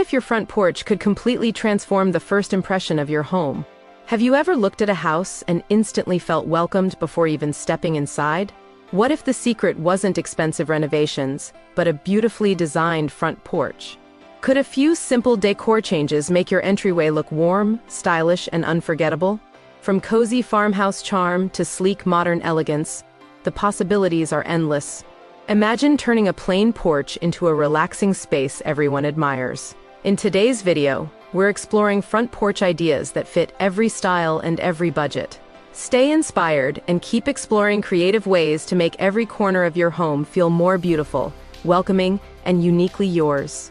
What if your front porch could completely transform the first impression of your home? Have you ever looked at a house and instantly felt welcomed before even stepping inside? What if the secret wasn't expensive renovations, but a beautifully designed front porch? Could a few simple decor changes make your entryway look warm, stylish, and unforgettable? From cozy farmhouse charm to sleek modern elegance, the possibilities are endless. Imagine turning a plain porch into a relaxing space everyone admires. In today's video, we're exploring front porch ideas that fit every style and every budget. Stay inspired and keep exploring creative ways to make every corner of your home feel more beautiful, welcoming, and uniquely yours.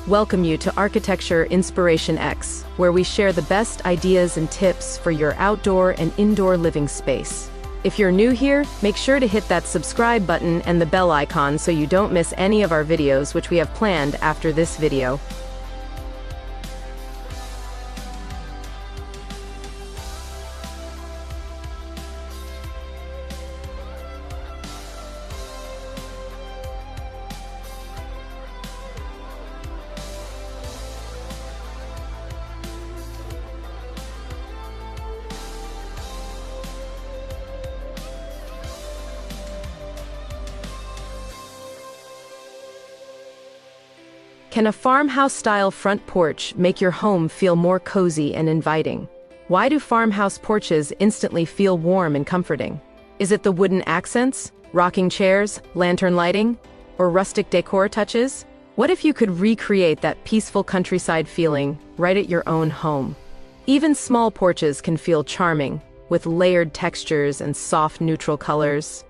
Welcome you to Architecture Inspiration X, where we share the best ideas and tips for your outdoor and indoor living space. If you're new here, make sure to hit that subscribe button and the bell icon so you don't miss any of our videos which we have planned after this video. Can a farmhouse-style front porch make your home feel more cozy and inviting? Why do farmhouse porches instantly feel warm and comforting? Is it the wooden accents, rocking chairs, lantern lighting, or rustic decor touches? What if you could recreate that peaceful countryside feeling right at your own home? Even small porches can feel charming, with layered textures and soft neutral colors.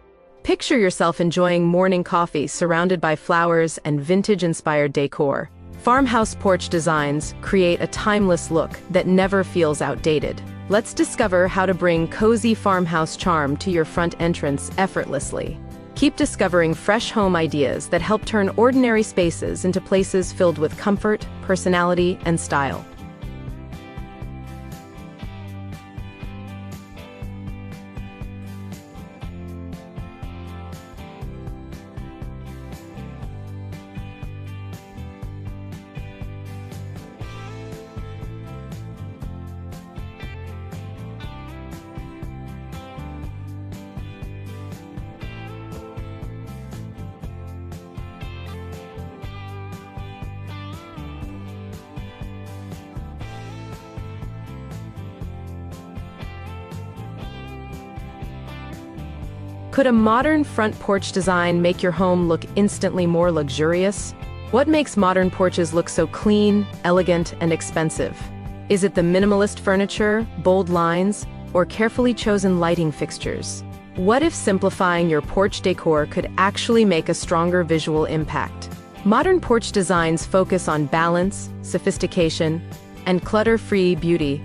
Picture yourself enjoying morning coffee surrounded by flowers and vintage-inspired decor. Farmhouse porch designs create a timeless look that never feels outdated. Let's discover how to bring cozy farmhouse charm to your front entrance effortlessly. Keep discovering fresh home ideas that help turn ordinary spaces into places filled with comfort, personality, and style. Could a modern front porch design make your home look instantly more luxurious? What makes modern porches look so clean, elegant, and expensive? Is it the minimalist furniture, bold lines, or carefully chosen lighting fixtures? What if simplifying your porch decor could actually make a stronger visual impact? Modern porch designs focus on balance, sophistication, and clutter-free beauty.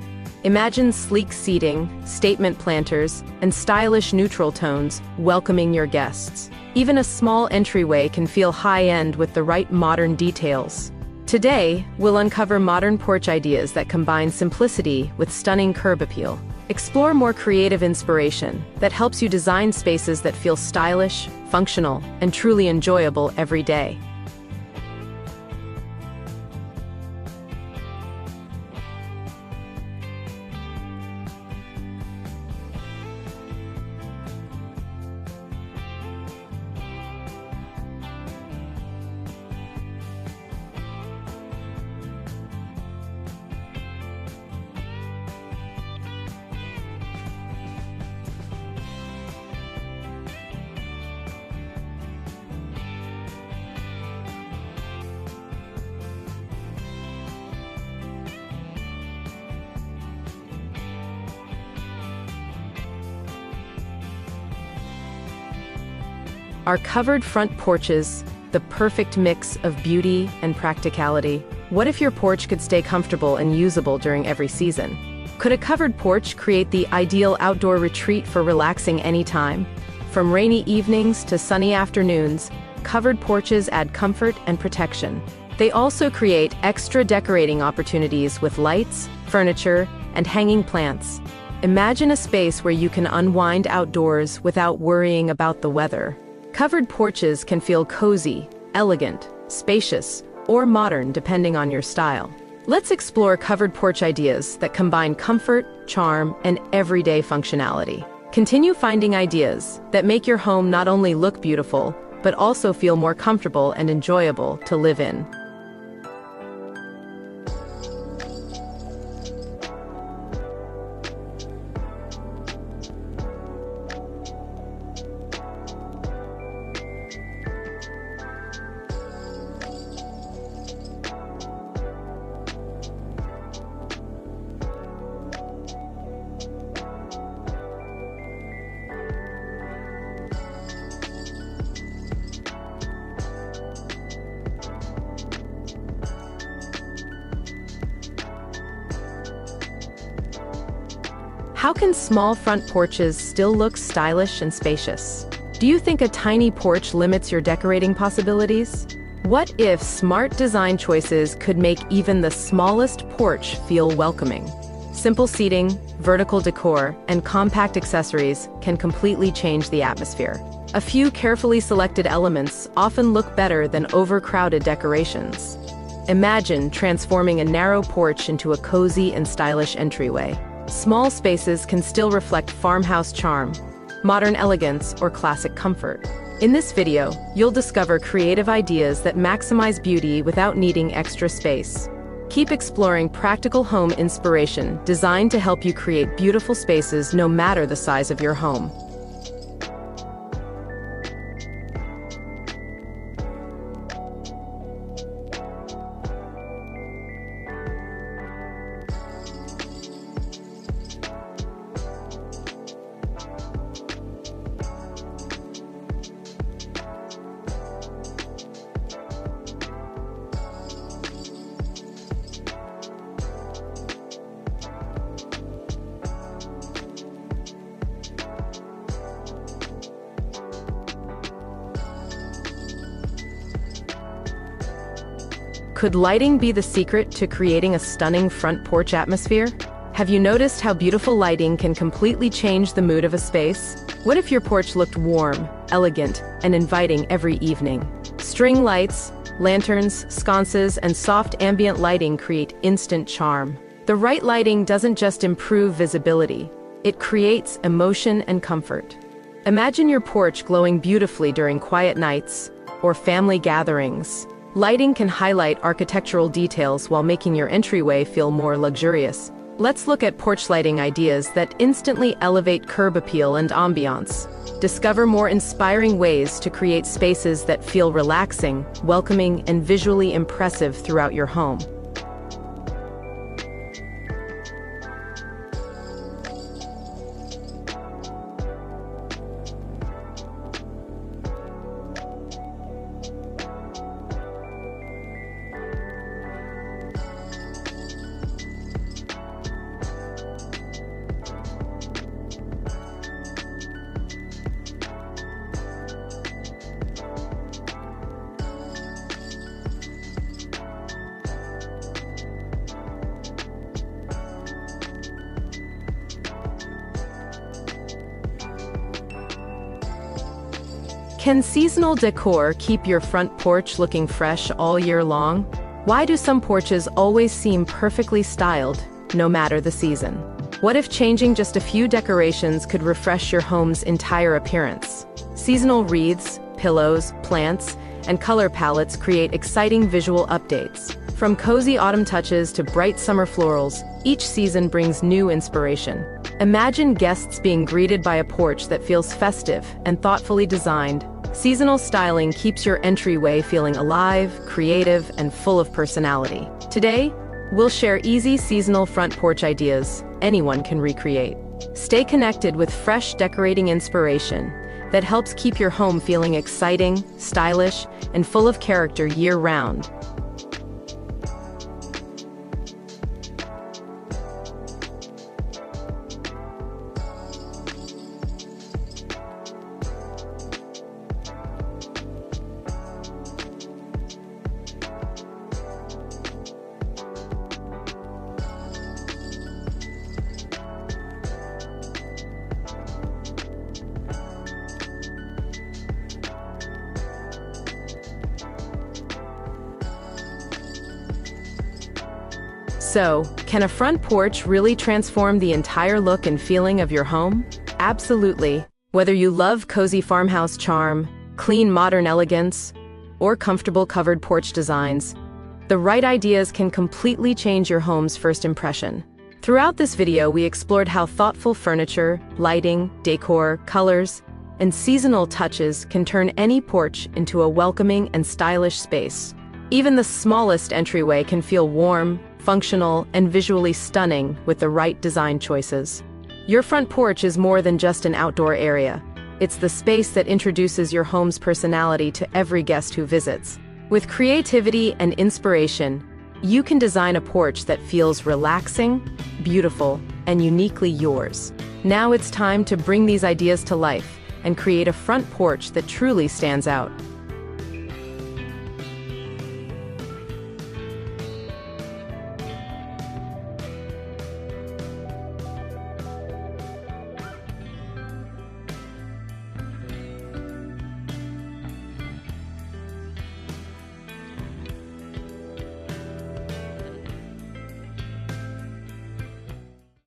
Imagine sleek seating, statement planters, and stylish neutral tones welcoming your guests. Even a small entryway can feel high-end with the right modern details. Today, we'll uncover modern porch ideas that combine simplicity with stunning curb appeal. Explore more creative inspiration that helps you design spaces that feel stylish, functional, and truly enjoyable every day. Are covered front porches the perfect mix of beauty and practicality? What if your porch could stay comfortable and usable during every season? Could a covered porch create the ideal outdoor retreat for relaxing anytime? From rainy evenings to sunny afternoons, covered porches add comfort and protection. They also create extra decorating opportunities with lights, furniture, and hanging plants. Imagine a space where you can unwind outdoors without worrying about the weather. Covered porches can feel cozy, elegant, spacious, or modern depending on your style. Let's explore covered porch ideas that combine comfort, charm, and everyday functionality. Continue finding ideas that make your home not only look beautiful, but also feel more comfortable and enjoyable to live in. How can small front porches still look stylish and spacious? Do you think a tiny porch limits your decorating possibilities? What if smart design choices could make even the smallest porch feel welcoming? Simple seating, vertical decor, and compact accessories can completely change the atmosphere. A few carefully selected elements often look better than overcrowded decorations. Imagine transforming a narrow porch into a cozy and stylish entryway. Small spaces can still reflect farmhouse charm, modern elegance, or classic comfort. In this video, you'll discover creative ideas that maximize beauty without needing extra space. Keep exploring practical home inspiration designed to help you create beautiful spaces no matter the size of your home. Could lighting be the secret to creating a stunning front porch atmosphere? Have you noticed how beautiful lighting can completely change the mood of a space? What if your porch looked warm, elegant, and inviting every evening? String lights, lanterns, sconces, and soft ambient lighting create instant charm. The right lighting doesn't just improve visibility, it creates emotion and comfort. Imagine your porch glowing beautifully during quiet nights or family gatherings. Lighting can highlight architectural details while making your entryway feel more luxurious. Let's look at porch lighting ideas that instantly elevate curb appeal and ambiance. Discover more inspiring ways to create spaces that feel relaxing, welcoming, and visually impressive throughout your home. Can seasonal decor keep your front porch looking fresh all year long? Why do some porches always seem perfectly styled, no matter the season? What if changing just a few decorations could refresh your home's entire appearance? Seasonal wreaths, pillows, plants, and color palettes create exciting visual updates. From cozy autumn touches to bright summer florals, each season brings new inspiration. Imagine guests being greeted by a porch that feels festive and thoughtfully designed. Seasonal styling keeps your entryway feeling alive, creative, and full of personality. Today, we'll share easy seasonal front porch ideas anyone can recreate. Stay connected with fresh decorating inspiration that helps keep your home feeling exciting, stylish, and full of character year-round. So, can a front porch really transform the entire look and feeling of your home? Absolutely. Whether you love cozy farmhouse charm, clean modern elegance, or comfortable covered porch designs, the right ideas can completely change your home's first impression. Throughout this video, we explored how thoughtful furniture, lighting, decor, colors, and seasonal touches can turn any porch into a welcoming and stylish space. Even the smallest entryway can feel warm, functional, and visually stunning with the right design choices. Your front porch is more than just an outdoor area. It's the space that introduces your home's personality to every guest who visits. With creativity and inspiration, you can design a porch that feels relaxing, beautiful, and uniquely yours. Now it's time to bring these ideas to life and create a front porch that truly stands out.